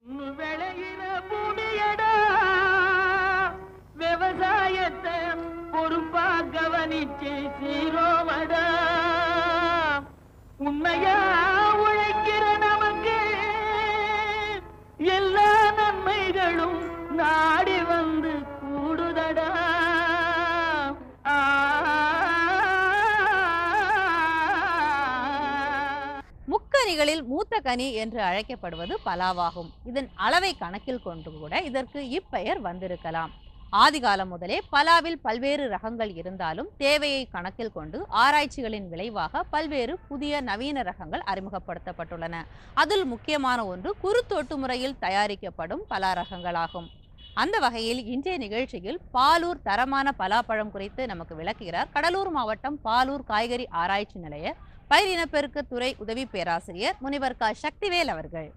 விளையிற பூமியடா விவசாயத்தை பொறுப்பா கவனிச்சு சீரோவடா உண்மையா உழைக்கிற நமக்கு எல்லா நன்மைகளும் நாடி வந்து கூடுதடா. முக்கனிகளில் மூத்த கனி என்று அழைக்கப்படுவது பலாவாகும். இதன் அளவை கணக்கில் கொண்டு கூட இதற்கு இப்பெயர் வந்திருக்கலாம். ஆதிகாலம் முதலே பலாவில் பல்வேறு ரகங்கள் இருந்தாலும் தேவையை கணக்கில் கொண்டு ஆராய்ச்சிகளின் விளைவாக பல்வேறு புதிய நவீன ரகங்கள் அறிமுகப்படுத்தப்பட்டுள்ளன. அதில் முக்கியமான ஒன்று குருத்தோட்டு முறையில் தயாரிக்கப்படும் பலா ரகங்களாகும். அந்த வகையில் இன்றைய நிகழ்ச்சியில் பாலூர் தரமான பலாப்பழம் குறித்து நமக்கு விளக்குகிறார் கடலூர் மாவட்டம் பாலூர் காய்கறி ஆராய்ச்சி நிலைய பயிர் இனப்பெருக்க துறை உதவி பேராசிரியர் முனிவர் க. சக்திவேல் அவர்கள்.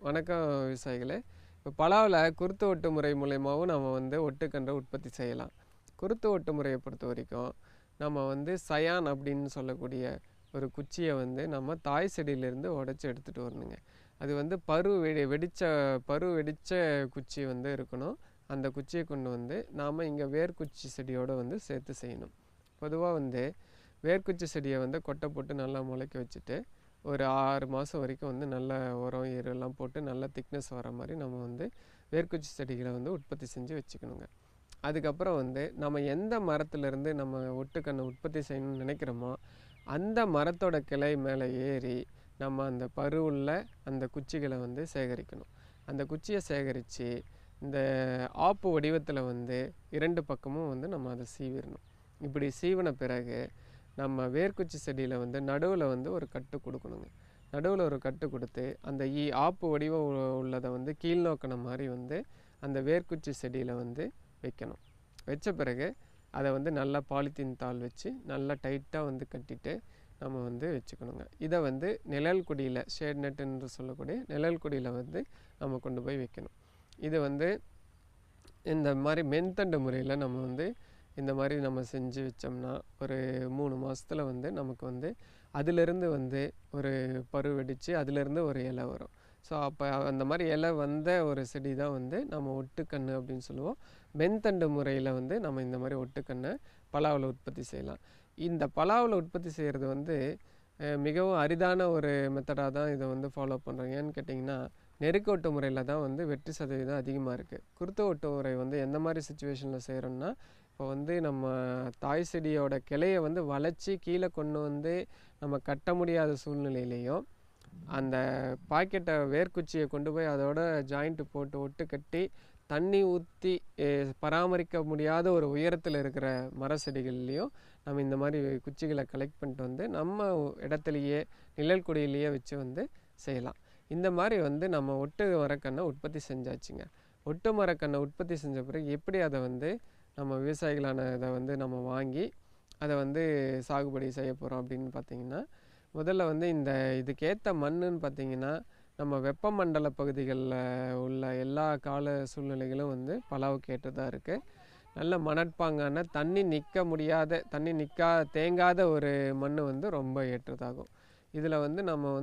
வணக்கம் விவசாயிகளே. இப்போ பலாவில் குருத்து ஒட்டு முறை மூலயமாவும் நம்ம ஒட்டுக்கன்றை உற்பத்தி செய்யலாம். குருத்து ஒட்டு முறையை பொறுத்த வரைக்கும் நம்ம சயான் அப்படின்னு சொல்லக்கூடிய ஒரு குச்சியை நம்ம தாய் செடியிலேருந்து உடச்சி எடுத்துகிட்டு வரணுங்க. அது பரு வெடித்த குச்சி இருக்கணும். அந்த குச்சியை கொண்டு நாம் இங்கே வேர்க்குச்சி செடியோடு சேர்த்து செய்யணும். பொதுவாக வேர்க்குச்சி செடியை கொட்டை போட்டு நல்லா முளைக்க வச்சுட்டு ஒரு 6 மாதம் வரைக்கும் நல்ல உரம் எருலாம் போட்டு நல்ல திக்னஸ் வர மாதிரி நம்ம வேர்க்குச்சி செடிகளை உற்பத்தி செஞ்சு வச்சுக்கணுங்க. அதுக்கப்புறம் நம்ம எந்த மரத்துலேருந்து நம்ம ஒட்டுக்கண்ணை உற்பத்தி செய்யணும்னு நினைக்கிறோமோ அந்த மரத்தோட கிளை மேலே ஏறி நம்ம அந்த பருவுள்ள அந்த குச்சிகளை சேகரிக்கணும். அந்த குச்சியை சேகரித்து இந்த ஆப்பு வடிவத்தில் 2 பக்கமும் நம்ம அதை சீவிடணும். இப்படி சீவின பிறகு நம்ம வேர்க்குச்சி செடியில் நடுவில் ஒரு கட்டு கொடுக்கணுங்க. நடுவில் ஒரு கட்டு கொடுத்து அந்த ஆப்பு வடிவம் உள்ளதை கீழ்நோக்கின மாதிரி அந்த வேர்க்குச்சி செடியில் வைக்கணும். வச்ச பிறகு அதை நல்லா பாலித்தீன் தாள் வச்சு நல்லா டைட்டாக கட்டிட்டு நம்ம வச்சுக்கணுங்க. இதை நிழல் குடியில் ஷேட் நெட் என்று சொல்லக்கூடிய நிழல் குடியில் நம்ம கொண்டு போய் வைக்கணும். இது இந்த மாதிரி மென்தண்டு முறையில் நம்ம இந்த மாதிரி நம்ம செஞ்சு வச்சோம்னா ஒரு 3 மாதத்தில் நமக்கு அதிலிருந்து ஒரு பரு வெடித்து அதிலிருந்து ஒரு இலை வரும். ஸோ அப்போ அந்த மாதிரி இலை வந்த ஒரு செடி தான் நம்ம ஒட்டுக்கன்று அப்படின்னு சொல்லுவோம். மென்தண்டு முறையில் நம்ம இந்த மாதிரி ஒட்டுக்கண்ணை பலாவில் உற்பத்தி செய்யலாம். இந்த பலாவில் உற்பத்தி செய்கிறது மிகவும் அரிதான ஒரு மெத்தடாக தான் இதை ஃபாலோ பண்ணுறாங்க. ஏன்னு கேட்டிங்கன்னா நெருக்க ஒட்டு முறையில் தான் வெற்றி சதவீதம் அதிகமாக இருக்குது. குருத்து ஒட்டு முறை எந்த மாதிரி சுச்சுவேஷனில் செய்கிறோன்னா இப்போ நம்ம தாய் செடியோட கிளையை வளைச்சி கீழே கொண்டு நம்ம கட்ட முடியாத சூழ்நிலையிலையும் அந்த பாக்கெட்டை வேர்க்குச்சியை கொண்டு போய் அதோட ஜாயிண்ட்டு போட்டு ஒட்டு கட்டி தண்ணி ஊற்றி பராமரிக்க முடியாத ஒரு உயரத்தில் இருக்கிற மர செடிகள்லேயும் நம்ம இந்த மாதிரி குச்சிகளை கலெக்ட் பண்ணிட்டு நம்ம இடத்துலையே நிழல் குடியிலேயே வச்சு செய்யலாம். இந்த மாதிரி நம்ம ஒட்டு மரக்கண்ணை உற்பத்தி செஞ்சாச்சுங்க. ஒட்டு மரக்கண்ணை உற்பத்தி செஞ்ச பிறகு எப்படி அதை நம்ம விவசாயிகளான இதை நம்ம வாங்கி அதை சாகுபடி செய்ய போகிறோம் அப்படின்னு பார்த்திங்கன்னா முதல்ல இந்த இதுக்கேற்ற மண்ணுன்னு பார்த்திங்கன்னா நம்ம வெப்பமண்டல பகுதிகளில் உள்ள எல்லா கால சூழ்நிலைகளும் பலாவுக்கு ஏற்றதாக இருக்குது. நல்ல மணற்பாங்கான தண்ணி தேங்காத ஒரு மண் ரொம்ப ஏற்றதாகும். இதில் நம்ம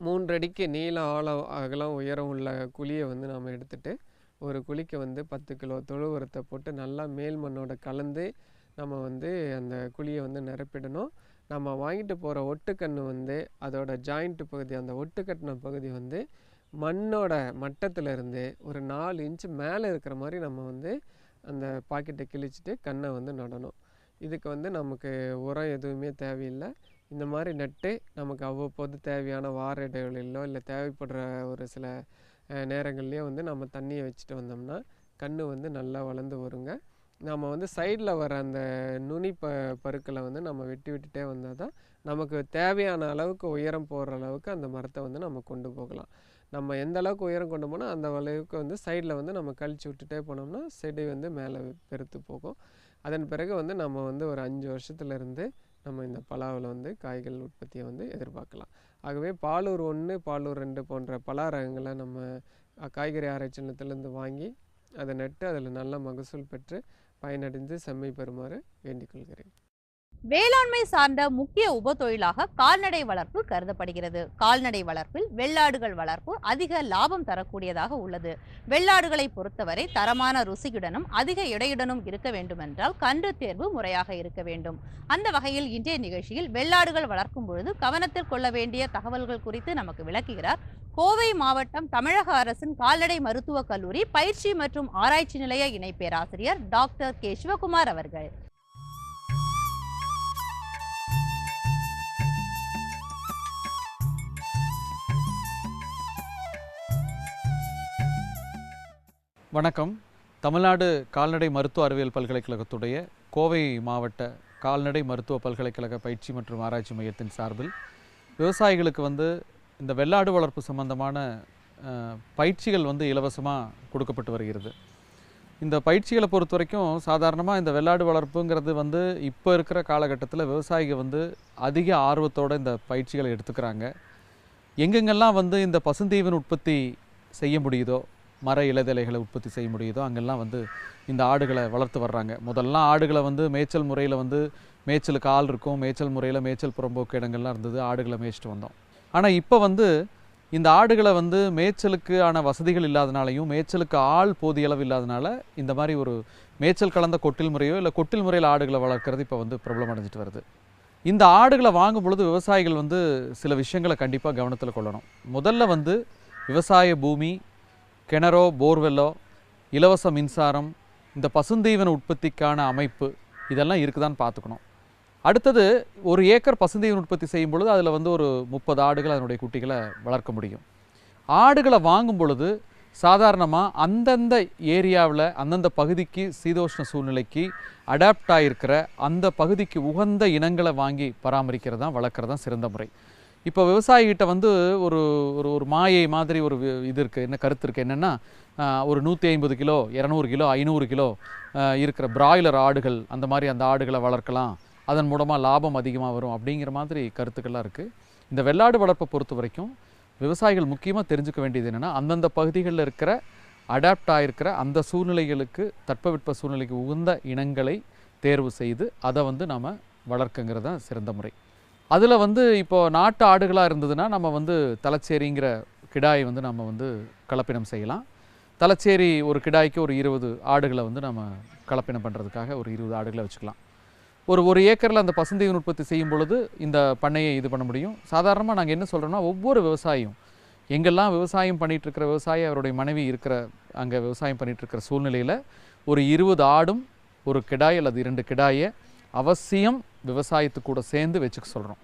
3 அடிக்கு நீளம் ஆழம் அகலம் உயரம் உள்ள குழியை நம்ம எடுத்துகிட்டு ஒரு குழிக்கு 10 கிலோ தொழு உரத்தை போட்டு நல்லா மேல் மண்ணோட கலந்து நம்ம அந்த குழியை நிரப்பிடணும். நம்ம வாங்கிட்டு போகிற ஒட்டுக்கன்று அதோட ஜாயிண்ட்டு பகுதி அந்த ஒட்டுக்கட்டின பகுதி மண்ணோட மட்டத்திலிருந்து ஒரு 4 இன்ச்சு மேலே இருக்கிற மாதிரி நம்ம அந்த பாக்கெட்டை கிழிச்சிட்டு கண்ணை நடணும். இதுக்கு நமக்கு உரம் எதுவுமே தேவையில்லை. இந்த மாதிரி நட்டு நமக்கு அவ்வப்போது தேவையான வார இடைவெளியிலோ இல்லை தேவைப்படுற ஒரு சில நேரங்கள்லேயோ நம்ம தண்ணியை வச்சுட்டு வந்தோம்னா கன்று நல்லா வளர்ந்து வருங்க. நம்ம சைடில் வர அந்த நுனி பருக்களை நம்ம விட்டுட்டே வந்தால் தான் நமக்கு தேவையான அளவுக்கு உயரம் போகிற அளவுக்கு அந்த மரத்தை நம்ம கொண்டு போகலாம். நம்ம எந்த அளவுக்கு உயரம் கொண்டு போனால் அந்த அளவுக்கு சைடில் நம்ம கழிச்சு விட்டுட்டே போனோம்னா செடி மேலே பெருத்து போகும். அதன் பிறகு நம்ம ஒரு 5 வருஷத்துலேருந்து நம்ம இந்த பலாவில் காய்கள் உற்பத்தியை எதிர்பார்க்கலாம். ஆகவே பாலூர் 1 பாலூர் 2 போன்ற பலா ரகங்களை நம்ம காய்கறி ஆராய்ச்சி நிலையத்திலேருந்து வாங்கி அதை நட்டு அதில் நல்ல மகசூல் பெற்று பயனடைந்து செம்மை பெறுமாறு வேண்டிக் கொள்கிறேன். வேளாண்மை சார்ந்த முக்கிய உபத்தொழிலாக கால்நடை வளர்ப்பு கருதப்படுகிறது. கால்நடை வளர்ப்பில் வெள்ளாடுகள் வளர்ப்பு அதிக லாபம் தரக்கூடியதாக உள்ளது. வெள்ளாடுகளை பொறுத்தவரை தரமான ருசியுடனும் அதிக எடையுடனும் இருக்க வேண்டுமென்றால் கன்று தேர்வு முறையாக இருக்க வேண்டும். அந்த வகையில் இன்றைய நிகழ்ச்சியில் வெள்ளாடுகள் வளர்க்கும் பொழுது கவனத்தில் கொள்ள வேண்டிய தகவல்கள் குறித்து நமக்கு விளக்குகிறார் கோவை மாவட்டம் தமிழக அரசின் கால்நடை மருத்துவக் கல்லூரி பயிற்சி மற்றும் ஆராய்ச்சி நிலைய இணை பேராசிரியர் டாக்டர் கே சிவகுமார் அவர்கள். வணக்கம். தமிழ்நாடு கால்நடை மருத்துவ அறிவியல் பல்கலைக்கழகத்துடைய கோவை மாவட்ட கால்நடை மருத்துவ பல்கலைக்கழக பயிற்சி மற்றும் ஆராய்ச்சி மையத்தின் சார்பில் விவசாயிகளுக்கு இந்த வெள்ளாடு வளர்ப்பு சம்பந்தமான பயிற்சிகள் இலவசமாக கொடுக்கப்பட்டு வருகிறது. இந்த பயிற்சிகளை பொறுத்த வரைக்கும் சாதாரணமாக இந்த வெள்ளாடு வளர்ப்புங்கிறது இப்போ இருக்கிற காலகட்டத்தில் விவசாயிகள் அதிக ஆர்வத்தோடு இந்த பயிற்சிகளை எடுத்துக்கிறாங்க. எங்கெங்கெல்லாம் இந்த பசுந்தீவன உற்பத்தி செய்ய முடியுதோ, மர இலைதலைகளை உற்பத்தி செய்ய முடியுதோ அங்கெல்லாம் இந்த ஆடுகளை வளர்த்து வர்றாங்க. முதல்லாம் ஆடுகளை மேய்ச்சல் முறையில் மேய்ச்சலுக்கு ஆள் இருக்கும், மேய்ச்சல் முறையில் மேய்ச்சல் புறம்போக்கு இடங்கள்லாம் இருந்தது, ஆடுகளை மேய்ச்சிட்டு வந்தோம். ஆனால் இப்போ இந்த ஆடுகளை மேய்ச்சலுக்கு ஆன வசதிகள் இல்லாதனாலையும் மேய்ச்சலுக்கு ஆள் போதிய அளவு இல்லாதனால இந்த மாதிரி ஒரு மேய்ச்சல் கலந்த கொட்டில் முறையோ இல்லை கொட்டில் முறையில் ஆடுகளை வளர்க்குறது இப்போ பிரபலம் அடைஞ்சிட்டு வருது. இந்த ஆடுகளை வாங்கும் பொழுது விவசாயிகள் சில விஷயங்களை கண்டிப்பாக கவனத்தில் கொள்ளணும். முதல்ல விவசாய பூமி, கிணறோ போர்வெல்லோ, இலவச மின்சாரம், இந்த பசுந்தீவன உற்பத்திக்கான அமைப்பு இதெல்லாம் இருக்குதான்னு பார்த்துக்கணும். அடுத்தது, ஒரு ஏக்கர் பசுந்தீவன உற்பத்தி செய்யும் பொழுது அதில் ஒரு 30 ஆடுகள் அதனுடைய குட்டிகளை வளர்க்க முடியும். ஆடுகளை வாங்கும் பொழுது சாதாரணமாக அந்தந்த ஏரியாவில் அந்தந்த பகுதிக்கு சீதோஷ்ண சூழ்நிலைக்கு அடாப்ட் ஆகிருக்கிற அந்த பகுதிக்கு உகந்த இனங்களை வாங்கி பராமரிக்கிறது தான் வளர்க்குறது தான் சிறந்த முறை. இப்போ விவசாயிகிட்ட ஒரு ஒரு மாயை மாதிரி ஒரு இது இருக்குது, என்ன கருத்து இருக்குது, என்னென்னா ஒரு 150 கிலோ 200 கிலோ 500 கிலோ இருக்கிற பிராய்லர் ஆடுகள், அந்த மாதிரி அந்த ஆடுகளை வளர்க்கலாம், அதன் மூலமாக லாபம் அதிகமாக வரும் அப்படிங்கிற மாதிரி கருத்துக்கள்லாம் இருக்குது. இந்த வெள்ளாடு வளர்ப்பை பொறுத்த வரைக்கும் விவசாயிகள் முக்கியமாக தெரிஞ்சுக்க வேண்டியது என்னென்னா, அந்தந்த பகுதிகளில் இருக்கிற அடாப்ட் ஆகிருக்கிற அந்த சூழ்நிலைகளுக்கு, தட்பவெட்ப சூழ்நிலைக்கு உகந்த இனங்களை தேர்வு செய்து அதை நாம் வளர்க்குங்கிறது தான் சிறந்த முறை. அதில் இப்போது நாட்டு ஆடுகளாக இருந்ததுன்னா நம்ம தலைச்சேரிங்கிற கிடாயை நம்ம கலப்பினம் செய்யலாம். தலைச்சேரி ஒரு கிடாய்க்கு ஒரு 20 ஆடுகளை நம்ம கலப்பினம் பண்ணுறதுக்காக ஒரு 20 ஆடுகளை வச்சுக்கலாம். ஒரு ஏக்கரில் அந்த பசுந்தீவன உற்பத்தி செய்யும் பொழுது இந்த பண்ணையை இது பண்ண முடியும். சாதாரணமாக நாங்கள் என்ன சொல்கிறோன்னா, ஒவ்வொரு விவசாயியும் எங்கெல்லாம் விவசாயம் பண்ணிகிட்ருக்கிற விவசாயி அவருடைய மனைவி இருக்கிற அங்கே விவசாயம் பண்ணிகிட்ருக்கிற சூழ்நிலையில் ஒரு 20 ஆடும் ஒரு கிடாய் அல்லது 2 கிடாயை அவசியம் விவசாயத்து கூட சேர்ந்து வச்சுக்க சொல்கிறோம்.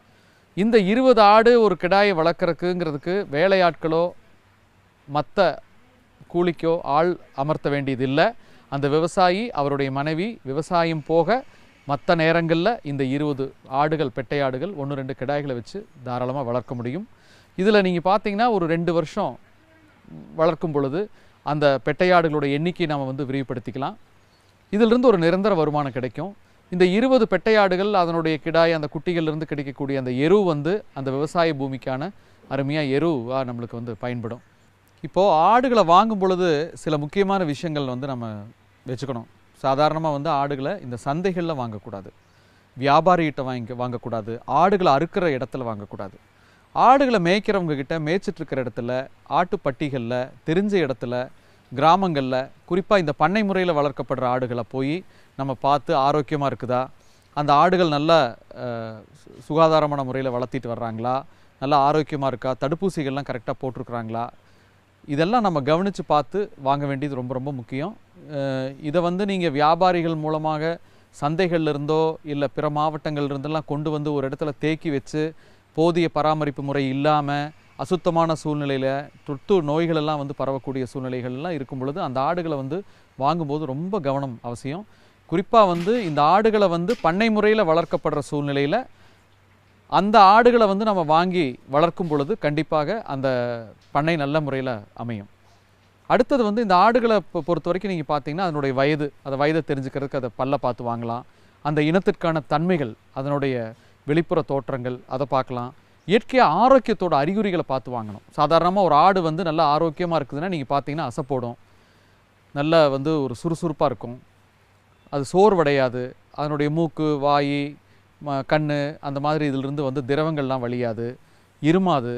இந்த 20 ஆடு ஒரு கிடாயை வளர்க்குறதுக்குங்கிறதுக்கு வேலையாட்களோ மற்ற கூலிக்கோ ஆள் அமர்த்த வேண்டியது இல்லை. அந்த விவசாயி அவருடைய மனைவி விவசாயம் போக மற்ற நேரங்களில் இந்த 20 ஆடுகள், பெட்டை ஆடுகள் 1-2 கிடாய்களை வச்சு தாராளமாக வளர்க்க முடியும். இதில் நீங்கள் பார்த்தீங்கன்னா ஒரு 2 வருஷம் வளர்க்கும் பொழுது அந்த பெட்டையாடுகளோட எண்ணிக்கையை நாம் விரிவுபடுத்திக்கலாம். இதிலிருந்து ஒரு நிரந்தர வருமானம் கிடைக்கும். இந்த 20 பெட்டையாடுகள், அதனுடைய கிடாய், அந்த குட்டிகளிலிருந்து கிடைக்கக்கூடிய அந்த எரு அந்த விவசாய பூமிக்கான அருமையாக எருவாக நம்மளுக்கு பயன்படும். இப்போது ஆடுகளை வாங்கும் பொழுது சில முக்கியமான விஷயங்கள் நம்ம வச்சுக்கணும். சாதாரணமாக ஆடுகளை இந்த சந்தைகளில் வாங்கக்கூடாது, வியாபாரிகிட்ட வாங்கக்கூடாது, ஆடுகளை அறுக்கிற இடத்துல வாங்கக்கூடாது. ஆடுகளை மேய்க்கிறவங்க கிட்ட, மேய்ச்சிட்ருக்கிற இடத்துல, ஆட்டுப்பட்டிகளில், தெரிஞ்ச இடத்துல, கிராமங்களில், குறிப்பாக இந்த பண்ணை முறையில் வளர்க்கப்படுற ஆடுகளை போய் நம்ம பார்த்து ஆரோக்கியமாக இருக்குதா, அந்த ஆடுகள் நல்ல சுகாதாரமான முறையில் வளர்த்திட்டு வர்றாங்களா, நல்லா ஆரோக்கியமாக இருக்கா, தடுப்பூசிகள்லாம் கரெக்டாக போட்டிருக்குறாங்களா, இதெல்லாம் நம்ம கவனித்து பார்த்து வாங்க வேண்டியது ரொம்ப ரொம்ப முக்கியம். இதை நீங்கள் வியாபாரிகள் மூலமாக சந்தைகள்லேருந்தோ இல்லை பிற மாவட்டங்கள்லேருந்தெல்லாம் கொண்டு ஒரு இடத்துல தேக்கி வச்சு போதிய பராமரிப்பு முறை இல்லாமல் அசுத்தமான சூழ்நிலையில் தொற்று நோய்களெல்லாம் பரவக்கூடிய சூழ்நிலைகள்லாம் இருக்கும் பொழுது அந்த ஆடுகளை வாங்கும்போது ரொம்ப கவனம் அவசியம். குறிப்பாக இந்த ஆடுகளை பண்ணை முறையில் வளர்க்கப்படுற சூழ்நிலையில் அந்த ஆடுகளை நம்ம வாங்கி வளர்க்கும் பொழுது கண்டிப்பாக அந்த பண்ணை நல்ல முறையில் அமையும். அடுத்தது இந்த ஆடுகளை பொறுத்த வரைக்கும் நீங்கள் பார்த்தீங்கன்னா அதனுடைய வயது, அதை வயதை தெரிஞ்சுக்கிறதுக்கு அதை பல்ல பார்த்து வாங்கலாம். அந்த இனத்திற்கான தன்மைகள், அதனுடைய வெளிப்புற தோற்றங்கள் அதை பார்க்கலாம். இயற்கையாக ஆரோக்கியத்தோட அறிகுறிகளை பார்த்து வாங்கணும். சாதாரணமாக ஒரு ஆடு நல்லா ஆரோக்கியமாக இருக்குதுன்னா நீங்கள் பார்த்தீங்கன்னா அசைப்போடும், நல்லா வந்து ஒரு சுறுசுறுப்பாக இருக்கும். அது சோர்வடையாது. அதனுடைய மூக்கு, வாய், கண் அந்த மாதிரி இதிலிருந்து வந்து திரவங்கள்லாம் வழியாது, இருமாது,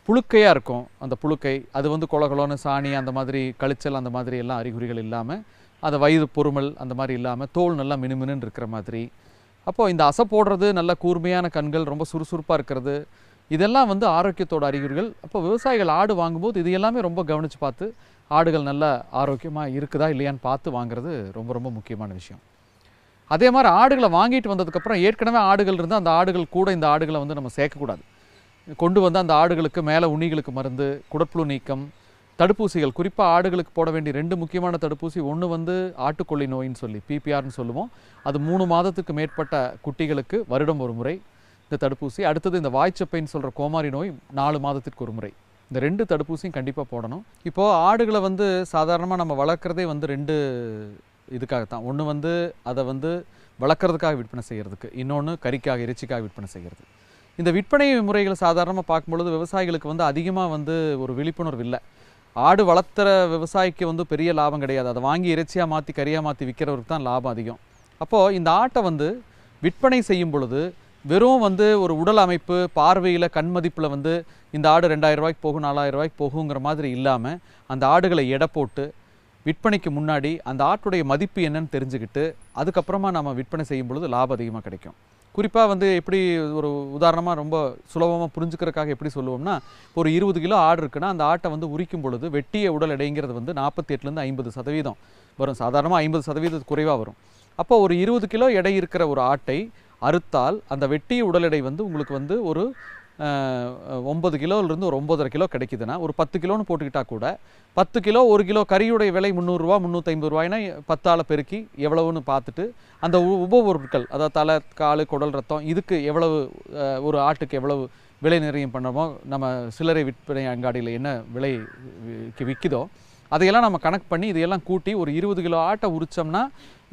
புழுக்கையாக இருக்கும். அந்த புழுக்கை அது வந்து கொலகொலன்னு சாணி அந்த மாதிரி கழிச்சல் அந்த மாதிரி எல்லாம் அறிகுறிகள் இல்லாமல், அந்த வயிறு பொறுமல் அந்த மாதிரி இல்லாமல், தோல் நல்லா மினுமினுன்னு இருக்கிற மாதிரி. அப்போது இந்த அசை போடுறது, நல்ல கூர்மையான கண்கள், ரொம்ப சுறுசுறுப்பாக இருக்கிறது, இதெல்லாம் வந்து ஆரோக்கியத்தோட அறிகுறிகள். அப்போ விவசாயிகள் ஆடு வாங்கும்போது இது எல்லாமே ரொம்ப கவனித்து பார்த்து ஆடுகள் நல்லா ஆரோக்கியமாக இருக்குதா இல்லையான்னு பார்த்து வாங்குறது ரொம்ப ரொம்ப முக்கியமான விஷயம். அதே மாதிரி ஆடுகளை வாங்கிட்டு வந்ததுக்கப்புறம் ஏற்கனவே ஆடுகள் இருந்தால் அந்த ஆடுகள் கூட இந்த ஆடுகளை வந்து நம்ம சேர்க்கக்கூடாது. கொண்டு வந்து அந்த ஆடுகளுக்கு மேலே உண்ணிகளுக்கு மருந்து, குடற்புழு நீக்கம், தடுப்பூசிகள், குறிப்பாக ஆடுகளுக்கு போட வேண்டிய 2 முக்கியமான தடுப்பூசி. ஒன்று வந்து ஆட்டுக்கொல்லி நோயின்னு சொல்லி PPRன்னு சொல்லுவோம். அது 3 மாதத்துக்கு மேற்பட்ட குட்டிகளுக்கு வருடம் ஒரு முறை இந்த தடுப்பூசி. அடுத்தது இந்த வாய்ச்சப்பைன்னு சொல்கிற கோமாரி நோய் 4 மாதத்திற்கு ஒரு முறை. இந்த 2 தடுப்பூசியும் கண்டிப்பாக போடணும். இப்போது ஆடுகளை வந்து சாதாரணமாக நம்ம வளர்க்குறதே வந்து 2 இதுக்காகத்தான். ஒன்று வந்து அதை வந்து வளர்க்குறதுக்காக விற்பனை செய்கிறதுக்கு, இன்னொன்று கறிக்காக, இறைச்சிக்காக விற்பனை செய்கிறது. இந்த விற்பனை முறைகளை சாதாரணமாக பார்க்கும்பொழுது விவசாயிகளுக்கு வந்து அதிகமாக வந்து ஒரு விழிப்புணர்வு இல்லை. ஆடு வளர்த்துற விவசாயிக்கு வந்து பெரிய லாபம் கிடையாது. அதை வாங்கி இறைச்சியாக மாற்றி கறியாக மாற்றி விற்கிறவருக்கு தான் லாபம் அதிகம். அப்போது இந்த ஆட்டை வந்து விற்பனை செய்யும் பொழுது வெறும் வந்து ஒரு உடல் அமைப்பு, பார்வையில், கண் மதிப்பில் வந்து இந்த ஆடு 2000 ரூபாய்க்கு போகும், 4000 ரூபாய்க்கு போகுங்கிற மாதிரி இல்லாமல் அந்த ஆடுகளை எடை போட்டு விற்பனைக்கு முன்னாடி அந்த ஆட்டுடைய மதிப்பு என்னன்னு தெரிஞ்சுக்கிட்டு அதுக்கப்புறமா நம்ம விற்பனை செய்யும் பொழுது லாபம் அதிகமாக கிடைக்கும். குறிப்பாக வந்து எப்படி ஒரு உதாரணமாக ரொம்ப சுலபமாக புரிஞ்சுக்கிறதுக்காக எப்படி சொல்லுவோம்னா, ஒரு 20 கிலோ ஆடு இருக்குன்னா அந்த ஆட்டை வந்து உரிக்கும் பொழுது வெட்டிய உடல் எடைங்கிறது வந்து 48லேருந்து 50% வரும். சாதாரணமாக 50% குறைவாக வரும். அப்போ ஒரு 20 கிலோ எடை இருக்கிற ஒரு ஆட்டை அறுத்தால் அந்த வெட்டிய உடல் எடை வந்து உங்களுக்கு வந்து ஒரு 9 கிலோலேருந்து ஒரு 9.5 கிலோ கிடைக்குதுன்னா, ஒரு 10 கிலோன்னு போட்டுக்கிட்டால் கூட 10 கிலோ 1 கிலோ கறியுடைய விலை 300 ரூபா 350 ரூபாய்னா 10ஆல் பெருக்கி எவ்வளவுன்னு பார்த்துட்டு அந்த உபபொருட்கள், அதாவது தலை, கால், குடல், ரத்தம், இதுக்கு எவ்வளவு ஒரு ஆட்டுக்கு எவ்வளவு விலை நிர்ணயம் பண்ணமோ, நம்ம சில்லறை விற்பனை அங்காடியில் என்ன விலைக்கு விற்கிதோ அதையெல்லாம் நம்ம கணக்கு பண்ணி இதையெல்லாம் கூட்டி ஒரு 20 கிலோ ஆட்டை உரிச்சோம்னா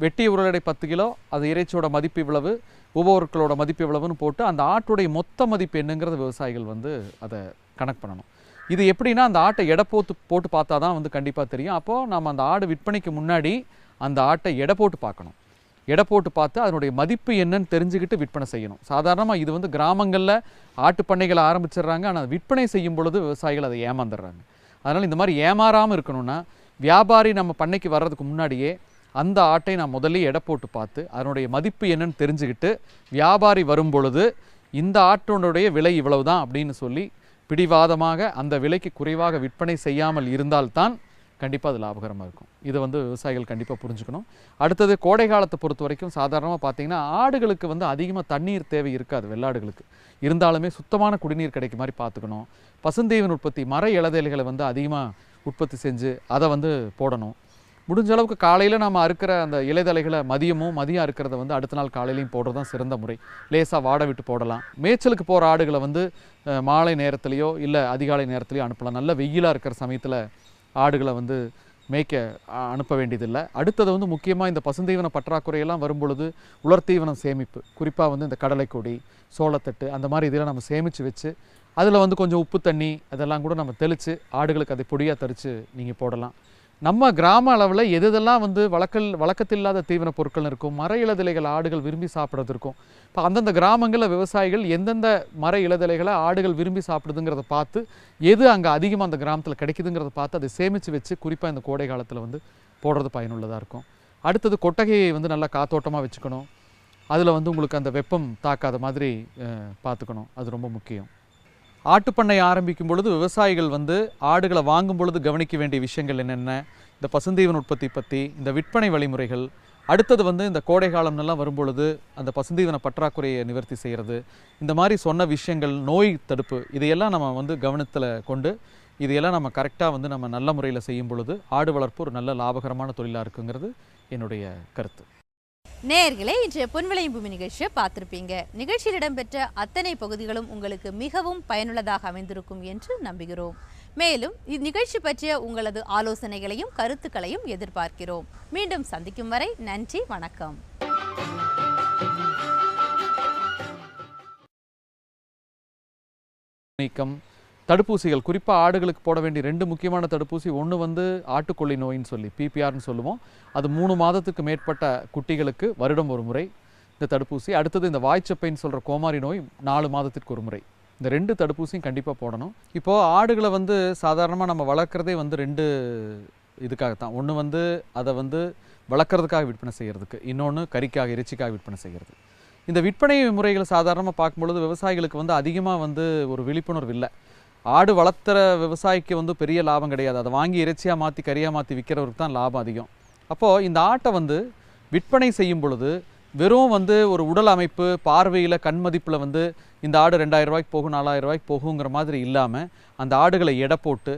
வெட்டிய உடல் எடை 10 கிலோ, அது இறைச்சியோட மதிப்பு இவ்வளவு, உபபொருட்களோட மதிப்பு எவ்வளவுன்னு போட்டு அந்த ஆட்டுடைய மொத்த மதிப்பு என்னங்கிறது விவசாயிகள் வந்து அதை கணக்கு பண்ணணும். இது எப்படின்னா அந்த ஆட்டை எடை போட்டு பார்த்தா தான் வந்து கண்டிப்பாக தெரியும். அப்போது நம்ம அந்த ஆடு விற்பனைக்கு முன்னாடி அந்த ஆட்டை எடை போட்டு பார்க்கணும். எடை போட்டு பார்த்து அதனுடைய மதிப்பு என்னன்னு தெரிஞ்சுக்கிட்டு விற்பனை செய்யணும். சாதாரணமாக இது வந்து கிராமங்களில் ஆட்டு பண்ணைகளை ஆரம்பிச்சிடுறாங்க, ஆனால் விற்பனை செய்யும் பொழுது விவசாயிகள் அதை ஏமாந்துடுறாங்க. அதனால் இந்த மாதிரி ஏமாறாமல் இருக்கணும்னா வியாபாரி நம்ம பண்ணைக்கு வர்றதுக்கு முன்னாடியே அந்த ஆட்டை நான் முதல்ல எடை போட்டு பார்த்து அதனுடைய மதிப்பு என்னன்னு தெரிஞ்சுக்கிட்டு வியாபாரி வரும் பொழுது இந்த ஆட்டோனுடைய விலை இவ்வளவு தான் அப்படின்னு சொல்லி பிடிவாதமாக அந்த விலைக்கு குறைவாக விற்பனை செய்யாமல் இருந்தால்தான் கண்டிப்பாக அது லாபகரமாக இருக்கும். இதை வந்து விவசாயிகள் கண்டிப்பாக புரிஞ்சுக்கணும். அடுத்தது கோடை காலத்தை பொறுத்த வரைக்கும் சாதாரணமாக பார்த்தீங்கன்னா ஆடுகளுக்கு வந்து அதிகமாக தண்ணீர் தேவை இருக்காது. வெள்ளாடுகளுக்கு இருந்தாலுமே சுத்தமான குடிநீர் கிடைக்கும் மாதிரி பார்த்துக்கணும். பசுந்தீவன உற்பத்தி, மர இலதலைகளை வந்து அதிகமாக உற்பத்தி செஞ்சு அதை வந்து போடணும். முடிஞ்ச அளவுக்கு காலையில் நம்ம அறுக்கிற அந்த இலைதலைகளை மதியம் அறுக்கிறத வந்து அடுத்த நாள் காலையிலையும் போடுறது தான் சிறந்த முறை. லேசாக வாட விட்டு போடலாம். மேய்ச்சலுக்கு போகிற ஆடுகளை வந்து மாலை நேரத்துலையோ இல்லை அதிகாலை நேரத்துலையோ அனுப்பலாம். நல்ல வெயிலாக இருக்கிற சமயத்தில் ஆடுகளை வந்து மேய்க்க அனுப்ப வேண்டியதில்லை. அடுத்தது வந்து முக்கியமாக இந்த பசுந்தீவன பற்றாக்குறையெல்லாம் வரும்பொழுது உலர்த்தீவனம் சேமிப்பு, குறிப்பாக வந்து இந்த கடலைக்கொடி, சோளத்தட்டு அந்த மாதிரி இதெல்லாம் நம்ம சேமித்து வச்சு அதில் வந்து கொஞ்சம் உப்பு தண்ணி அதெல்லாம் கூட நம்ம தெளித்து ஆடுகளுக்கு அதை பொடியாக தரித்து நீங்கள் போடலாம். நம்ம கிராம அளவில் எதெல்லாம் வந்து வழக்கத்தில் இல்லாத தீவன பொருட்கள் இருக்கும், மர இலதலைகள் ஆடுகள் விரும்பி சாப்பிட்றது இருக்கும். இப்போ அந்தந்த கிராமங்களில் விவசாயிகள் எந்தெந்த மர இலதலைகளை ஆடுகள் விரும்பி சாப்பிடுதுங்கிறத பார்த்து எது அங்கே அதிகமாக அந்த கிராமத்தில் கிடைக்குதுங்கிறத பார்த்து அதை சேமித்து வச்சு குறிப்பாக இந்த கோடை காலத்தில் வந்து போடுறது பயனுள்ளதாக இருக்கும். அடுத்தது கொட்டகையை வந்து நல்லா காத்தோட்டமாக வச்சுக்கணும். அதில் வந்து உங்களுக்கு அந்த வெப்பம் தாக்காத மாதிரி பார்த்துக்கணும். அது ரொம்ப முக்கியம். ஆட்டுப்பண்ணை ஆரம்பிக்கும் பொழுது விவசாயிகள் வந்து ஆடுகளை வாங்கும் பொழுது கவனிக்க வேண்டிய விஷயங்கள் என்னென்ன, இந்த பசுந்தீவன உற்பத்தி பற்றி, இந்த விற்பனை வழிமுறைகள், அடுத்தது வந்து இந்த கோடை காலம்லாம் வரும்பொழுது அந்த பசுந்தீவன பற்றாக்குறையை நிவர்த்தி செய்கிறது, இந்த மாதிரி சொன்ன விஷயங்கள், நோய் தடுப்பு, இதையெல்லாம் நம்ம வந்து கவனத்தில் கொண்டு இதையெல்லாம் நம்ம கரெக்டாக வந்து நம்ம நல்ல முறையில் செய்யும் பொழுது ஆடு வளர்ப்பு ஒரு நல்ல லாபகரமான தொழிலாக இருக்குங்கிறது என்னுடைய கருத்து. நேயர்களே, இன்றைய பொன்விளையும் பூமி நிகழ்ச்சியை பார்த்திருப்பீங்க. நிகழ்ச்சியில் இடம்பெற்ற அத்தனை பகுதிகளும் உங்களுக்கு மிகவும் பயனுள்ளதாக அமைந்திருக்கும் என்று நம்புகிறோம். மேலும் இந்நிகழ்ச்சி பற்றிய உங்களது ஆலோசனைகளையும் கருத்துக்களையும் எதிர்பார்க்கிறோம். மீண்டும் சந்திக்கும் வரை நன்றி, வணக்கம். நீக்கம், தடுப்பூசிகள் குறிப்பாக ஆடுகளுக்கு போட வேண்டிய 2 முக்கியமான தடுப்பூசி. ஒன்று வந்து ஆட்டுக்கொள்ளி நோயின்னு சொல்லி PPRன்னு சொல்லுவோம். அது 3 மாதத்துக்கு மேற்பட்ட குட்டிகளுக்கு வருடம் ஒரு முறை இந்த தடுப்பூசி. அடுத்தது இந்த வாய்ச்சப்பைன்னு சொல்கிற கோமாரி நோய் 4 மாதத்திற்கு ஒரு முறை. இந்த 2 தடுப்பூசியும் கண்டிப்பாக போடணும். இப்போது ஆடுகளை வந்து சாதாரணமாக நம்ம வளர்க்குறதே வந்து 2 இதுக்காகத்தான். ஒன்று வந்து அதை வந்து வளர்க்குறதுக்காக விற்பனை செய்கிறதுக்கு, இன்னொன்று கறிக்காக இறைச்சிக்காக விற்பனை செய்கிறது. இந்த விற்பனை முறைகளை சாதாரணமாக பார்க்கும்பொழுது விவசாயிகளுக்கு வந்து அதிகமாக வந்து ஒரு விழிப்புணர்வு இல்லை. ஆடு வளர்த்துற விவசாயிக்கு வந்து பெரிய லாபம் கிடையாது. அதை வாங்கி இறைச்சியாக மாற்றி கறியாக மாற்றி விற்கிறவருக்கு தான் லாபம் அதிகம். அப்போது இந்த ஆட்டை வந்து விற்பனை செய்யும் பொழுது வெறும் வந்து ஒரு உடல் அமைப்பு பார்வையில் கண் மதிப்பில் வந்து இந்த ஆடு 2000 ரூபாய்க்கு போகும் 4000 ரூபாய்க்கு போகுங்கிற மாதிரி இல்லாமல் அந்த ஆடுகளை எடை போட்டு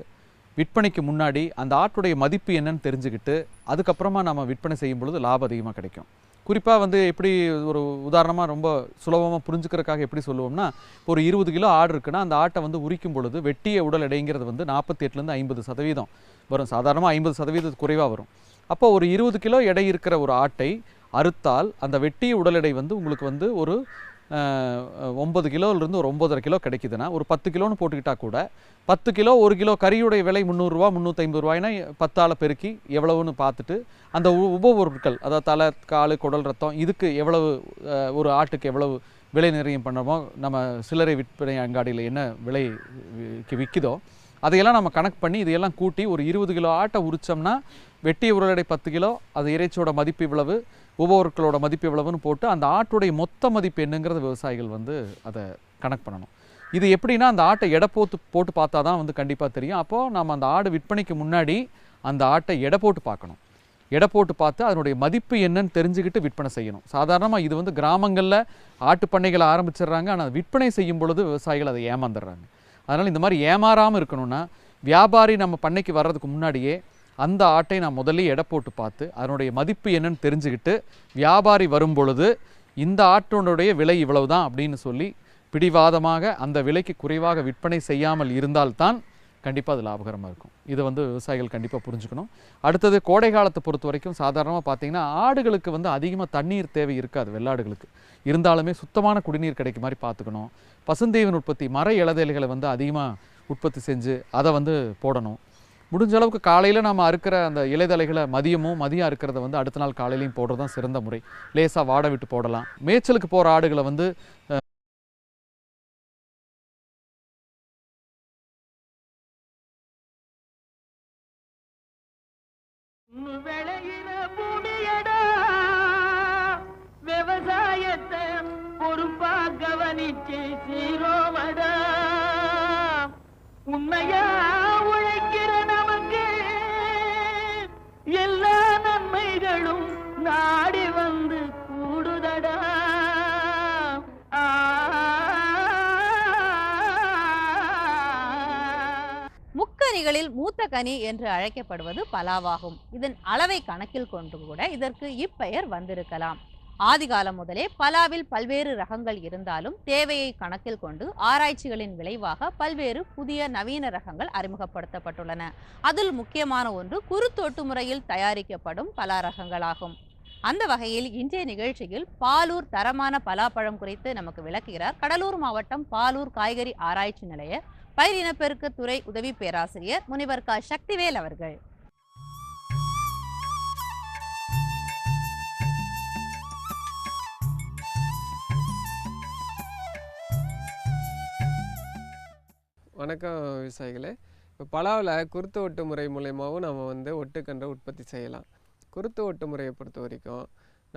விற்பனைக்கு முன்னாடி அந்த ஆட்டுடைய மதிப்பு என்னன்னு தெரிஞ்சுக்கிட்டு அதுக்கப்புறமா நம்ம விற்பனை செய்யும் பொழுது லாபம் அதிகமாக கிடைக்கும். குறிப்பாக வந்து எப்படி ஒரு உதாரணமாக ரொம்ப சுலபமாக புரிஞ்சுக்கிறதுக்காக எப்படி சொல்லுவோம்னா, ஒரு 20 கிலோ ஆடு இருக்குன்னா அந்த ஆட்டை வந்து உரிக்கும் பொழுது வெட்டிய உடல் எடைங்கிறது வந்து 48லேருந்து 50% வரும். சாதாரணமாக 50% குறைவாக வரும். அப்போ ஒரு 20 கிலோ எடை இருக்கிற ஒரு ஆட்டை அறுத்தால் அந்த வெட்டிய உடல் எடை வந்து உங்களுக்கு வந்து ஒரு 9 கிலோலேருந்து ஒரு 9.5 கிலோ கிடைக்குதுன்னா ஒரு 10 கிலோன்னு போட்டுக்கிட்டால் கூட 10 கிலோ 1 கிலோ கறியுடைய விலை 300 ரூபா 350 ரூபாய்னா 10ஆல் பெருக்கி எவ்வளவுன்னு பார்த்துட்டு அந்த உபபொருட்கள் அதாவது தலை கால் குடல் ரத்தம் இதுக்கு எவ்வளவு ஒரு ஆட்டுக்கு எவ்வளவு விலை நிர்ணயம் பண்ணுறோமோ நம்ம சில்லறை விற்பனை அங்காடியில் என்ன விலைக்கு விற்கிதோ அதையெல்லாம் நம்ம கணக்கு பண்ணி இதையெல்லாம் கூட்டி ஒரு 20 கிலோ ஆட்டை உரிச்சோம்னா வெட்டிய உடல் எடை 10 கிலோ, அது இறைச்சியோட மதிப்பு இவ்வளவு, உபபொருட்களோட மதிப்பு எவ்வளவுன்னு போட்டு அந்த ஆட்டுடைய மொத்த மதிப்பு என்னங்கிறது விவசாயிகள் வந்து அதை கணக்கு பண்ணணும். இது எப்படின்னா அந்த ஆட்டை எடை போட்டு பார்த்தா தான் வந்து கண்டிப்பாக தெரியும். அப்போது நம்ம அந்த ஆடு விற்பனைக்கு முன்னாடி அந்த ஆட்டை எடை போட்டு பார்க்கணும். எடை போட்டு பார்த்து அதனுடைய மதிப்பு என்னன்னு தெரிஞ்சுக்கிட்டு விற்பனை செய்யணும். சாதாரணமாக இது வந்து கிராமங்களில் ஆட்டு பண்ணைகளை ஆரம்பிச்சிடுறாங்க, ஆனால் விற்பனை செய்யும் பொழுது விவசாயிகள் அதை ஏமாந்துடுறாங்க. அதனால் இந்த மாதிரி ஏமாறாமல் இருக்கணும்னா வியாபாரி நம்ம பண்ணைக்கு வர்றதுக்கு முன்னாடியே அந்த ஆட்டை நான் முதல்ல எடை போட்டு பார்த்து அதனுடைய மதிப்பு என்னன்னு தெரிஞ்சுக்கிட்டு வியாபாரி வரும் பொழுது இந்த ஆட்டினுடைய விலை இவ்வளவு தான் அப்படின்னு சொல்லி பிடிவாதமாக அந்த விலைக்கு குறைவாக விற்பனை செய்யாமல் இருந்தால்தான் கண்டிப்பாக அது லாபகரமாக இருக்கும். இதை வந்து விவசாயிகள் கண்டிப்பாக புரிஞ்சுக்கணும். அடுத்தது கோடை காலத்தை பொறுத்த வரைக்கும் சாதாரணமாக பார்த்தீங்கன்னா ஆடுகளுக்கு வந்து அதிகமாக தண்ணீர் தேவை இருக்காது. வெள்ளாடுகளுக்கு இருந்தாலுமே சுத்தமான குடிநீர் கிடைக்கும் மாதிரி பார்த்துக்கணும். பசுந்தீவன் உற்பத்தி மர இலதலைகளை வந்து அதிகமாக உற்பத்தி செஞ்சு அதை வந்து போடணும். முடிஞ்ச அளவுக்கு காலையில் நம்ம அறுக்கிற அந்த இலைதலைகளை மதியம் அறுக்கிறத வந்து அடுத்த நாள் காலையிலையும் போடுறது தான் சிறந்த முறை. லேசாக வாட விட்டு போடலாம். மேய்ச்சலுக்கு போகிற ஆடுகளை வந்து விளையிற பூமியடா விவசாயத்தை பொறுப்பா கவனிச்சு சீரோமடா உண்மையா உழைக்கிற நமக்கு எல்லா நன்மைகளும் நாடி வந்து கூடுதடா. முக்கனிகளில் மூத்த கனி என்று அழைக்கப்படுவது பலாவாகும். இதன் அளவை கணக்கில் கொண்டு கூட இதற்கு இப்பெயர் வந்திருக்கலாம். ஆதிகாலம் முதலே பலாவில் பல்வேறு ரகங்கள் இருந்தாலும் தேவையை கணக்கில் கொண்டு ஆராய்ச்சிகளின் விளைவாக பல்வேறு புதிய நவீன ரகங்கள் அறிமுகப்படுத்தப்பட்டுள்ளன. அதில் முக்கியமான ஒன்று குருத்தோட்டு முறையில் தயாரிக்கப்படும் பலா ரகங்களாகும். அந்த வகையில் இன்றைய நிகழ்ச்சியில் பாலூர் தரமான பலாப்பழம் குறித்து நமக்கு விளக்குகிறார் கடலூர் மாவட்டம் பாலூர் காய்கறி ஆராய்ச்சி நிலைய பயிர் இனப்பெருக்க துறை உதவி பேராசிரியர் முனிவர் க. சக்திவேல் அவர்கள். வணக்கம் விவசாயிகளே. இப்போ பலாவில் குருத்து ஒட்டு முறை மூலயமாவும் நம்ம வந்து ஒட்டுக்கன்றை உற்பத்தி செய்யலாம். குருத்து ஒட்டு முறையை பொறுத்த வரைக்கும்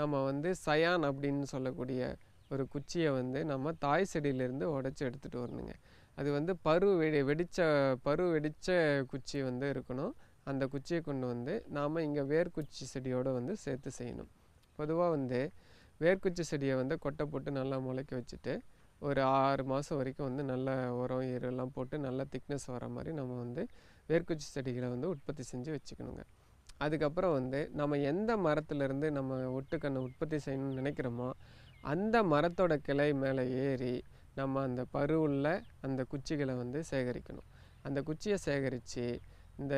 நம்ம வந்து சயான் அப்படின்னு சொல்லக்கூடிய ஒரு குச்சியை வந்து நம்ம தாய் செடியிலேருந்து உடச்சி எடுத்துகிட்டு வரணுங்க. அது வந்து பரு வெடித்த குச்சி வந்து இருக்கணும். அந்த குச்சியை கொண்டு வந்து நாம் இங்கே வேர்க்குச்சி செடியோடு வந்து சேர்த்து செய்யணும். பொதுவாக வந்து வேர்க்குச்சி செடியை வந்து கொட்டை போட்டு நல்லா முளைக்க வச்சுட்டு ஒரு 6 மாதம் வரைக்கும் வந்து நல்ல உரம் எருலாம் போட்டு நல்ல திக்னஸ் வர மாதிரி நம்ம வந்து வேர்க்குச்சி செடிகளை வந்து உற்பத்தி செஞ்சு வச்சுக்கணுங்க. அதுக்கப்புறம் வந்து நம்ம எந்த மரத்துலேருந்து நம்ம ஒட்டுக்கண்ணை உற்பத்தி செய்யணும்னு நினைக்கிறோமோ அந்த மரத்தோட கிளை மேலே ஏறி நம்ம அந்த பருவுள்ள அந்த குச்சிகளை வந்து சேகரிக்கணும். அந்த குச்சியை சேகரித்து இந்த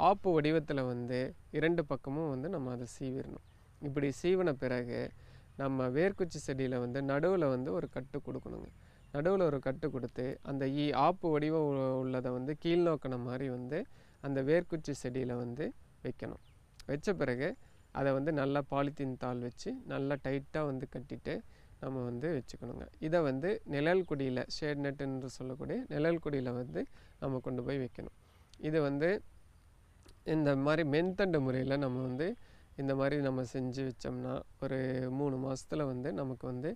ஆப்பு வடிவத்தில் வந்து 2 பக்கமும் வந்து நம்ம அதை சீவிடணும். இப்படி சீவின பிறகு நம்ம வேர்க்குச்சி செடியில் வந்து நடுவில் வந்து ஒரு கட்டு கொடுக்கணுங்க. நடுவில் ஒரு கட்டு கொடுத்து அந்த ஆப்பு வடிவம் உள்ளதை வந்து கீழ்நோக்கின மாதிரி வந்து அந்த வேர்க்குச்சி செடியில் வந்து வைக்கணும். வச்ச பிறகு அதை வந்து நல்லா பாலித்தீன் தாள் வச்சு நல்லா டைட்டாக வந்து கட்டிட்டு நம்ம வந்து வச்சுக்கணுங்க. இதை வந்து நிழல் குடியில், ஷேட் நெட்டுன்னு சொல்லக்கூடிய நிழல் குடியில் வந்து நம்ம கொண்டு போய் வைக்கணும். இது வந்து இந்த மாதிரி மென்தண்டு முறையில் நம்ம வந்து இந்த மாதிரி நம்ம செஞ்சு வச்சோம்னா ஒரு 3 மாதத்தில் வந்து நமக்கு வந்து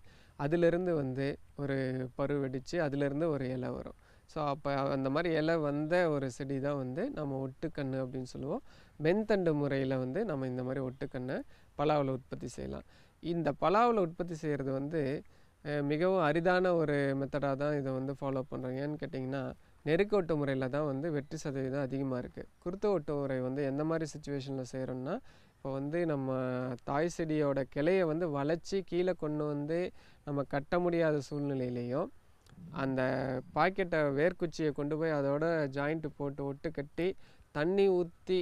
அதிலிருந்து வந்து ஒரு பரு வெடித்து அதிலிருந்து ஒரு இலை வரும். ஸோ அப்போ அந்த மாதிரி இலை வந்த ஒரு செடி தான் வந்து நம்ம ஒட்டுக்கன்று அப்படின்னு சொல்லுவோம். மென்தண்டு முறையில் வந்து நம்ம இந்த மாதிரி ஒட்டுக்கண்ணை பலாவில் உற்பத்தி செய்யலாம். இந்த பலாவில் உற்பத்தி செய்கிறது வந்து மிகவும் அரிதான ஒரு மெத்தடாக தான் இதை வந்து ஃபாலோ பண்ணுறாங்க. ஏன்னு கேட்டிங்கன்னா நெருக்க ஒட்டு முறையில் தான் வந்து வெற்றி சதவீதம் அதிகமாக இருக்குது. குருத்து ஒட்டு முறை வந்து எந்த மாதிரி சுச்சுவேஷனில் செய்கிறோன்னா, இப்போ வந்து நம்ம தாய் செடியோட கிளையை வந்து வளைச்சி கீழே கொண்டு வந்து நம்ம கட்ட முடியாத சூழ்நிலையிலையும் அந்த பாக்கெட்டை வேர்க்குச்சியை கொண்டு போய் அதோட ஜாயிண்ட்டு போட்டு ஒட்டு கட்டி தண்ணி ஊற்றி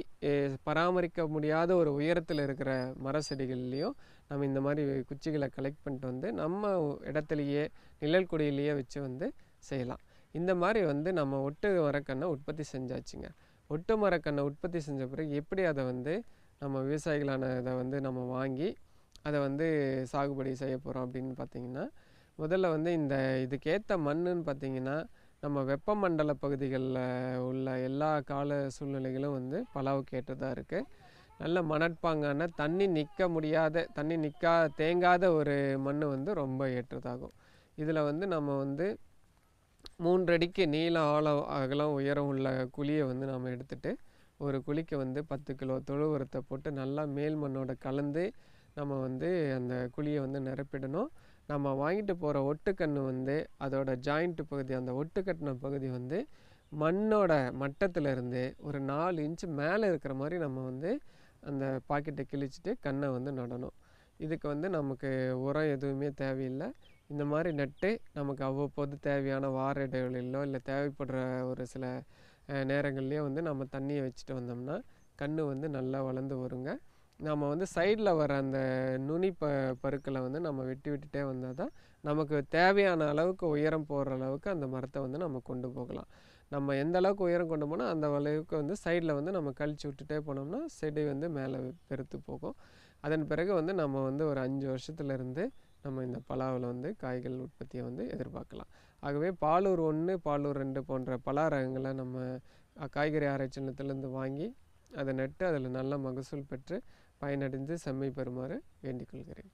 பராமரிக்க முடியாத ஒரு உயரத்தில் இருக்கிற மர செடிகள்லேயும் நம்ம இந்த மாதிரி குச்சிகளை கலெக்ட் பண்ணிட்டு வந்து நம்ம இடத்துலையே நிழல் கொடியிலேயே வச்சு வந்து செய்யலாம். இந்த மாதிரி வந்து நம்ம ஒட்டு மரக்கண்ணை உற்பத்தி செஞ்சாச்சுங்க. ஒட்டு மரக்கண்ணை உற்பத்தி செஞ்ச பிறகு எப்படி அதை வந்து நம்ம விவசாயிகளான இதை வந்து நம்ம வாங்கி அதை வந்து சாகுபடி செய்ய போகிறோம் அப்படின்னு பார்த்திங்கன்னா, முதல்ல வந்து இதுக்கேற்ற மண்ணுன்னு பார்த்திங்கன்னா நம்ம வெப்பமண்டல பகுதிகளில் உள்ள எல்லா கால சூழ்நிலைகளும் வந்து பலாவுக்கு ஏற்றதாக இருக்குது. நல்ல மணற்பாங்கான தண்ணி தேங்காத ஒரு மண் வந்து ரொம்ப ஏற்றதாகும். இதில் வந்து நம்ம வந்து 3 அடிக்கு நீளம் ஆழம் அகலம் உயரம் உள்ள குழியை வந்து நம்ம எடுத்துகிட்டு ஒரு குழிக்கு வந்து 10 கிலோ தொழு உரத்தை போட்டு நல்லா மேல் மண்ணோட கலந்து நம்ம வந்து அந்த குழியை வந்து நிரப்பிடணும். நம்ம வாங்கிட்டு போகிற ஒட்டுக்கன்று வந்து அதோட ஜாயிண்ட்டு பகுதி, அந்த ஒட்டுக்கட்டின பகுதி வந்து மண்ணோட மட்டத்திலிருந்து ஒரு 4 இன்ச்சு மேலே இருக்கிற மாதிரி நம்ம வந்து அந்த பாக்கெட்டை கிழிச்சிட்டு கண்ணை வந்து நடணும். இதுக்கு வந்து நமக்கு உரம் எதுவுமே தேவையில்லை. இந்த மாதிரி நட்டு நமக்கு அவ்வப்போது தேவையான வார இடைவெளியிலோ இல்லை தேவைப்படுற ஒரு சில நேரங்கள்லேயோ வந்து நம்ம தண்ணியை வச்சுட்டு வந்தோம்னா கன்று வந்து நல்லா வளர்ந்து வருங்க. நம்ம வந்து சைடில் வர அந்த நுனி பருக்களை வந்து நம்ம விட்டுட்டே வந்தால் தான் நமக்கு தேவையான அளவுக்கு உயரம் போகிற அளவுக்கு அந்த மரத்தை வந்து நம்ம கொண்டு போகலாம். நம்ம எந்த அளவுக்கு உயரம் கொண்டு போனால் அந்த அளவுக்கு வந்து சைடில் வந்து நம்ம கழிச்சு விட்டுட்டே போனோம்னா செடி வந்து மேலே பெருத்து போகும். அதன் பிறகு வந்து நம்ம வந்து ஒரு 5 வருஷத்துலேருந்து நம்ம இந்த பலாவில் வந்து காய்கள் உற்பத்தியை வந்து எதிர்பார்க்கலாம். ஆகவே பாலூர் 1, பாலூர் 2 போன்ற பலா ரகங்களை நம்ம காய்கறி ஆராய்ச்சி நிலையத்திலேருந்து வாங்கி அதை நட்டு அதில் நல்ல மகசூல் பெற்று பயனடைந்து செம்மை பெறுமாறு வேண்டிக் கொள்கிறேன்.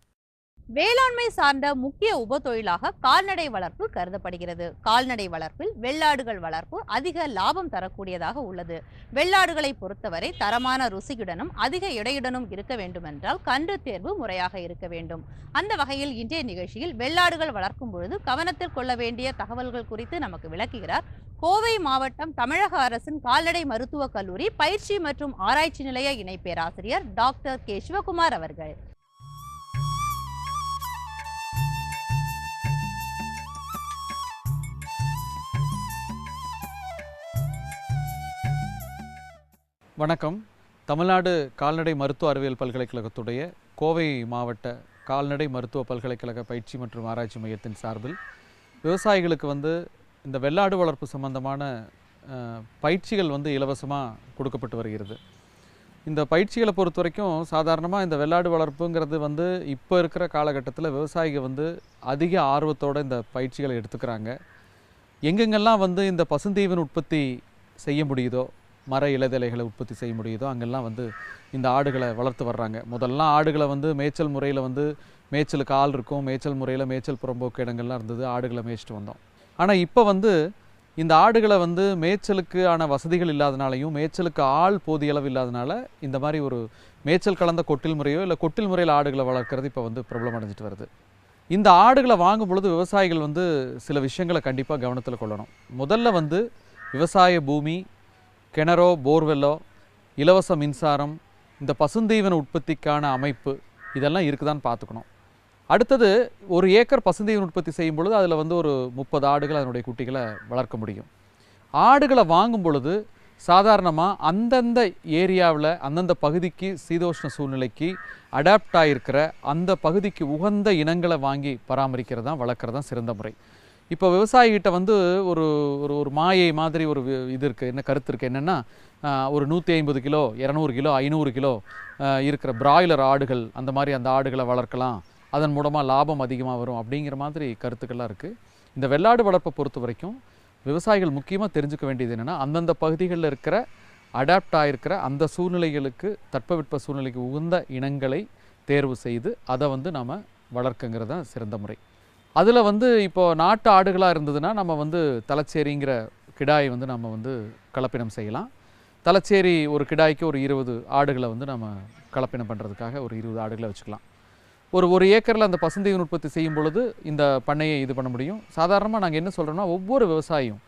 வேளாண்மை சார்ந்த முக்கிய உபத்தொழிலாக கால்நடை வளர்ப்பு கருதப்படுகிறது. கால்நடை வளர்ப்பில் வெள்ளாடுகள் வளர்ப்பு அதிக லாபம் தரக்கூடியதாக உள்ளது. வெள்ளாடுகளை பொறுத்தவரை தரமான ருசியுடனும் அதிக எடையுடனும் இருக்க வேண்டுமென்றால் கன்று தேர்வு முறையாக இருக்க வேண்டும். அந்த வகையில் இன்றைய நிகழ்ச்சியில் வெள்ளாடுகள் வளர்க்கும் பொழுது கவனத்தில் கொள்ள வேண்டிய தகவல்கள் குறித்து நமக்கு விளக்குகிறார் கோவை மாவட்டம் தமிழக அரசின் கால்நடை மருத்துவக் கல்லூரி பயிற்சி மற்றும் ஆராய்ச்சி நிலைய இணை பேராசிரியர் டாக்டர் கே சிவகுமார் அவர்கள். வணக்கம். தமிழ்நாடு கால்நடை மருத்துவ அறிவியல் பல்கலைக்கழகத்துடைய கோவை மாவட்ட கால்நடை மருத்துவ பல்கலைக்கழக பயிற்சி மற்றும் ஆராய்ச்சி மையத்தின் சார்பில் விவசாயிகளுக்கு வந்து இந்த வெள்ளாடு வளர்ப்பு சம்பந்தமான பயிற்சிகள் வந்து இலவசமாக கொடுக்கப்பட்டு வருகிறது. இந்த பயிற்சிகளை பொறுத்த வரைக்கும் சாதாரணமாக இந்த வெள்ளாடு வளர்ப்புங்கிறது வந்து இப்போ இருக்கிற காலகட்டத்தில் விவசாயிகள் வந்து அதிக ஆர்வத்தோடு இந்த பயிற்சிகளை எடுத்துக்கிறாங்க. எங்கெங்கெல்லாம் வந்து இந்த பசுந்தீவன் உற்பத்தி செய்ய முடியுதோ, மர இலைதலைகளை உற்பத்தி செய்ய முடியுதோ அங்கெல்லாம் வந்து இந்த ஆடுகளை வளர்த்து வர்றாங்க. முதல்லாம் ஆடுகளை வந்து மேய்ச்சல் முறையில் வந்து மேய்ச்சலுக்கு ஆள் இருக்கும், மேய்ச்சல் முறையில் மேய்ச்சல் புறம்போக்கு இடங்கள்லாம் இருந்தது, ஆடுகளை மேய்ச்சிட்டு வந்தோம். ஆனால் இப்போ வந்து இந்த ஆடுகளை வந்து மேய்ச்சலுக்கான வசதிகள் இல்லாதனாலையும் மேய்ச்சலுக்கு ஆள் போதிய அளவு இல்லாதனால இந்த மாதிரி ஒரு மேய்ச்சல் கலந்த கொட்டில் முறையோ இல்லை கொட்டில் முறையில் ஆடுகளை வளர்க்குறது இப்போ வந்து பிரபலம் அடைஞ்சிட்டு வருது. இந்த ஆடுகளை வாங்கும் பொழுது விவசாயிகள் வந்து சில விஷயங்களை கண்டிப்பாக கவனத்தில் கொள்ளணும். முதல்ல வந்து விவசாய பூமி, கிணறோ போர்வெல்லோ, இலவச மின்சாரம், இந்த பசுந்தீவன உற்பத்திக்கான அமைப்பு இதெல்லாம் இருக்குதான்னு பார்த்துக்கணும். அடுத்தது 1 ஏக்கர் பசுந்தீவன உற்பத்தி செய்யும் பொழுது அதில் வந்து ஒரு 30 ஆடுகள் அதனுடைய குட்டிகளை வளர்க்க முடியும். ஆடுகளை வாங்கும் பொழுது சாதாரணமாக அந்தந்த ஏரியாவில் அந்தந்த பகுதிக்கு சீதோஷ்ண சூழ்நிலைக்கு அடாப்ட் ஆகிருக்கிற அந்த பகுதிக்கு உகந்த இனங்களை வாங்கி பராமரிக்கிறது தான் வளர்க்குறது தான் சிறந்த முறை. இப்போ விவசாயிகிட்ட வந்து ஒரு ஒரு ஒரு மாயை மாதிரி ஒரு இது இருக்குது, என்ன கருத்து இருக்குது என்னென்னா, ஒரு 150 கிலோ 200 கிலோ 500 கிலோ இருக்கிற பிராய்லர் ஆடுகள், அந்த மாதிரி அந்த ஆடுகளை வளர்க்கலாம், அதன் மூலமாக லாபம் அதிகமாக வரும் அப்படிங்கிற மாதிரி கருத்துக்கள்லாம் இருக்குது. இந்த வெள்ளாடு வளர்ப்பை பொறுத்த வரைக்கும் விவசாயிகள் முக்கியமாக தெரிஞ்சுக்க வேண்டியது என்னென்னா, அந்தந்த பகுதிகளில் இருக்கிற அடாப்ட் ஆகிருக்கிற அந்த சூழ்நிலைகளுக்கு, தட்பவெட்ப சூழ்நிலைக்கு உகந்த இனங்களை தேர்வு செய்து அதை வந்து நம்ம வளர்க்குங்கிறது தான் சிறந்த முறை. அதில் வந்து இப்போது நாட்டு ஆடுகளாக இருந்ததுன்னா நம்ம வந்து தலச்சேரிங்கிற கிடாயை வந்து நம்ம வந்து கலப்பினம் செய்யலாம். தலச்சேரி ஒரு கிடாய்க்கு ஒரு 20 ஆடுகளை வந்து நம்ம கலப்பினம் பண்ணுறதுக்காக ஒரு 20 ஆடுகளை வச்சுக்கலாம். ஒரு ஏக்கரில் அந்த பசுந்தீவன உற்பத்தி செய்யும் பொழுது இந்த பண்ணையை இது பண்ண முடியும். சாதாரணமாக நாங்கள் என்ன சொல்கிறோம்னா, ஒவ்வொரு விவசாயியும்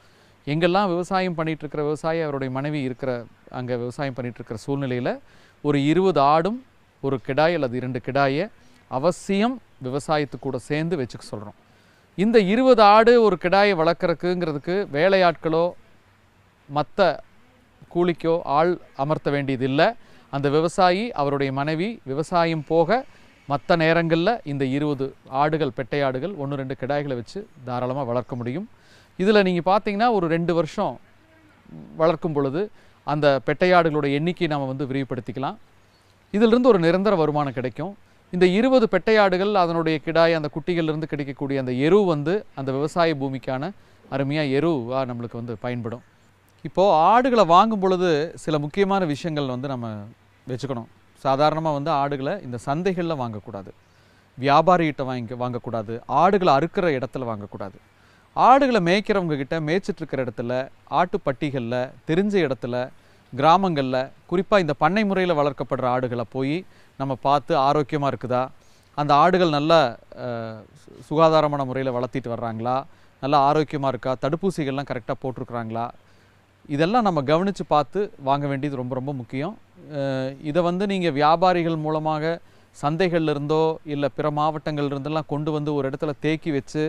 எங்கெல்லாம் விவசாயம் பண்ணிகிட்ருக்கிற விவசாயி அவருடைய மனைவி இருக்கிற அங்கே விவசாயம் பண்ணிகிட்ருக்கிற சூழ்நிலையில் ஒரு 20 ஆடும் ஒரு கிடாய் அல்லது 2 கிடாயை அவசியம் விவசாயத்துக்கு கூட சேர்ந்து வச்சுக்க சொல்கிறோம். இந்த 20 ஆடு ஒரு கிடாயை வளர்க்குறதுக்குங்கிறதுக்கு வேலையாட்களோ மற்ற கூலிக்கோ ஆள் அமர்த்த வேண்டியது இல்லை. அந்த விவசாயி அவருடைய மனைவி விவசாயம் போக மற்ற நேரங்களில் இந்த 20 ஆடுகள், பெட்டை ஆடுகள் 1-2 கிடாய்களை வச்சு தாராளமாக வளர்க்க முடியும். இதில் நீங்கள் பார்த்தீங்கன்னா ஒரு 2 வருஷம் வளர்க்கும் பொழுது அந்த பெட்டையாடுகளோட எண்ணிக்கையை நம்ம வந்து விரிவுபடுத்திக்கலாம். இதிலிருந்து ஒரு நிரந்தர வருமானம் கிடைக்கும். இந்த 20 பெட்டையாடுகள், அதனுடைய கிடாய், அந்த குட்டிகளிலிருந்து கிடைக்கக்கூடிய அந்த எரு வந்து அந்த விவசாய பூமிக்கான அருமையாக எருவாக நம்மளுக்கு வந்து பயன்படும். இப்போது ஆடுகளை வாங்கும் பொழுது சில முக்கியமான விஷயங்கள் வந்து நம்ம வச்சுக்கணும். சாதாரணமாக வந்து ஆடுகளை இந்த சந்தைகளில் வாங்கக்கூடாது, வியாபாரிகிட்ட வாங்கக்கூடாது, ஆடுகளை அறுக்கிற இடத்துல வாங்கக்கூடாது. ஆடுகளை மேய்க்கிறவங்க கிட்ட, மேய்ச்சிட்ருக்கிற இடத்துல, ஆட்டுப்பட்டிகளில், தெரிஞ்ச இடத்துல, கிராமங்களில், குறிப்பாக இந்த பண்ணை முறையில் வளர்க்கப்படுற ஆடுகளை போய் நம்ம பார்த்து ஆரோக்கியமாக இருக்குதா, அந்த ஆடுகள் நல்ல சுகாதாரமான முறையில் வளர்த்திட்டு வர்றாங்களா, நல்லா ஆரோக்கியமாக இருக்கா, தடுப்பூசிகள்லாம் கரெக்டாக போட்டிருக்குறாங்களா, இதெல்லாம் நம்ம கவனித்து பார்த்து வாங்க வேண்டியது ரொம்ப ரொம்ப முக்கியம். இதை வந்து நீங்கள் வியாபாரிகள் மூலமாக சந்தைகள்லேருந்தோ இல்லை பிற மாவட்டங்கள்லேருந்தெல்லாம் கொண்டு வந்து ஒரு இடத்துல தேக்கி வச்சு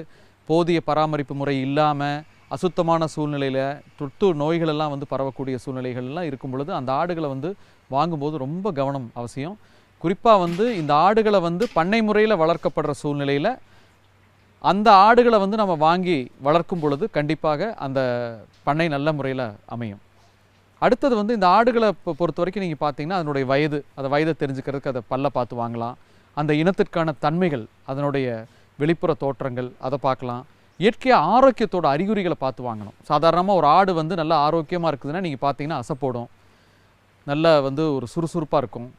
போதிய பராமரிப்பு முறை இல்லாமல் அசுத்தமான சூழ்நிலையில் தொற்று நோய்களெல்லாம் வந்து பரவக்கூடிய சூழ்நிலைகள்லாம் இருக்கும் பொழுது அந்த ஆடுகளை வந்து வாங்கும்போது ரொம்ப கவனம் அவசியம். குறிப்பாக வந்து இந்த ஆடுகளை வந்து பண்ணை முறையில் வளர்க்கப்படுற சூழ்நிலையில் அந்த ஆடுகளை வந்து நம்ம வாங்கி வளர்க்கும் பொழுது கண்டிப்பாக அந்த பண்ணை நல்ல முறையில் அமையும். அடுத்தது வந்து இந்த ஆடுகளை பொறுத்த வரைக்கும் நீங்கள் பார்த்தீங்கன்னா அதனுடைய வயது, அந்த வயதை தெரிஞ்சுக்கிறதுக்கு அதை பல்ல பார்த்து வாங்கலாம். அந்த இனத்திற்கான தன்மைகள், அதனுடைய வெளிப்புற தோற்றங்கள் அதை பார்க்கலாம். இயற்கையாக ஆரோக்கியத்தோட அறிகுறிகளை பார்த்து வாங்கணும். சாதாரணமாக ஒரு ஆடு வந்து நல்லா ஆரோக்கியமாக இருக்குதுன்னா நீங்கள் பார்த்தீங்கன்னா அசைப்போடும், நல்லா வந்து ஒரு சுறுசுறுப்பாக இருக்கும்,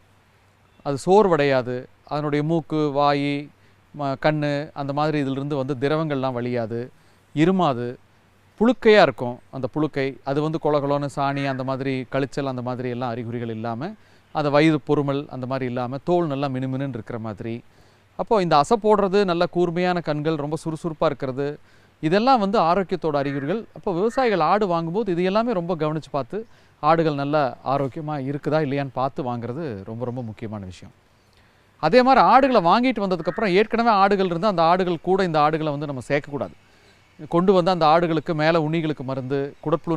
அது சோர்வடையாது, அதனுடைய மூக்கு, வாய், கண் அந்த மாதிரி இதிலிருந்து வந்து திரவங்கள்லாம் வழியாது, இருமாது, புழுக்கையாக இருக்கும். அந்த புழுக்கை அது வந்து கொலகொலன்னு சாணி அந்த மாதிரி கழிச்சல் அந்த மாதிரி எல்லாம் அறிகுறிகள் இல்லாமல், அந்த வயது பொறுமல் அந்த மாதிரி இல்லாமல், தோல் நல்லா மினுமினுன்னு இருக்கிற மாதிரி. அப்போது இந்த அசை போடுறது, நல்ல கூர்மையான கண்கள், ரொம்ப சுறுசுறுப்பாக இருக்கிறது, இதெல்லாம் வந்து ஆரோக்கியத்தோட அறிகுறிகள். அப்போ விவசாயிகள் ஆடு வாங்கும்போது இது எல்லாமே ரொம்ப கவனித்து பார்த்து ஆடுகள் நல்லா ஆரோக்கியமாக இருக்குதா இல்லையான்னு பார்த்து வாங்குறது ரொம்ப ரொம்ப முக்கியமான விஷயம். அதே மாதிரி ஆடுகளை வாங்கிட்டு வந்ததுக்கப்புறம் ஏற்கனவே ஆடுகள் இருந்தால் அந்த ஆடுகள் கூட இந்த ஆடுகளை வந்து நம்ம சேர்க்கக்கூடாது. கொண்டு வந்து அந்த ஆடுகளுக்கு மேலே உண்ணிகளுக்கு மருந்து, குடற்புழு